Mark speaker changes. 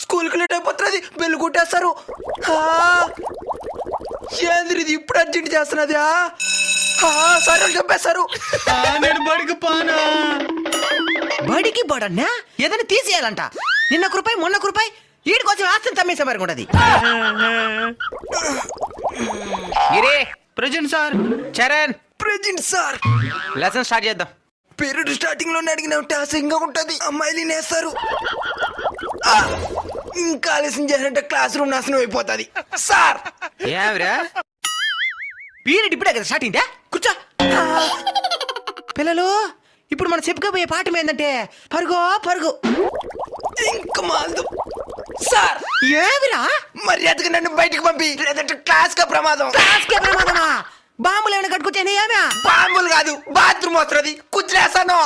Speaker 1: స్కూల్కి late అయిపోతున్నది, bell కొట్టేస్తారు. ఏంద్ర ఇది ఇప్పుడు అర్జెంట్ చేస్తున్నది? సార్ వాళ్ళు చెప్పేస్తారు.
Speaker 2: నేను బడికి పోనా.
Speaker 3: బడికి బడన్నా ఏదైనా తీసేయాలంట. నిన్న రూపాయి మొన్న రూపాయి వీడి కోసం ఆస్తిని తమ్మేసే మరి ఉండదు. Giri
Speaker 2: present sir.
Speaker 3: Charan
Speaker 1: present sir.
Speaker 3: Lesson start చేద్దాం.
Speaker 1: పీరియడ్ స్టార్టింగ్ లోనే అడిగిన టాసింగ్ ఉంటది, అమ్మాయిలు నేస్తారు. ఇంకా ఆలస్యం చేసినట్టే క్లాస్ రూమ్ నాశనం అయిపోతుంది సార్.
Speaker 3: ఏమిరా పీరియడ్ ఇప్పుడే కదా స్టార్ట్ అయిందా? కూర్చో. పిల్లలు ఇప్పుడు మనం చెప్పుకోబోయే పాఠం ఏంటంటే పరుగో పరుగు.
Speaker 1: ఇంకా మాల్దు సార్.
Speaker 3: ఏమిరా
Speaker 1: మర్యాదగా నన్ను బయటికి పంపి, లేదంటే క్లాస్ కా ప్రమాదం.
Speaker 3: క్లాస్కే ప్రమాదమా? బాంబులు ఏమైనా కట్టుకొచ్చానే? ఏమే
Speaker 1: బాంబులు కాదు, బాత్రూమ్ వస్తుంది, కుదిరేసాను.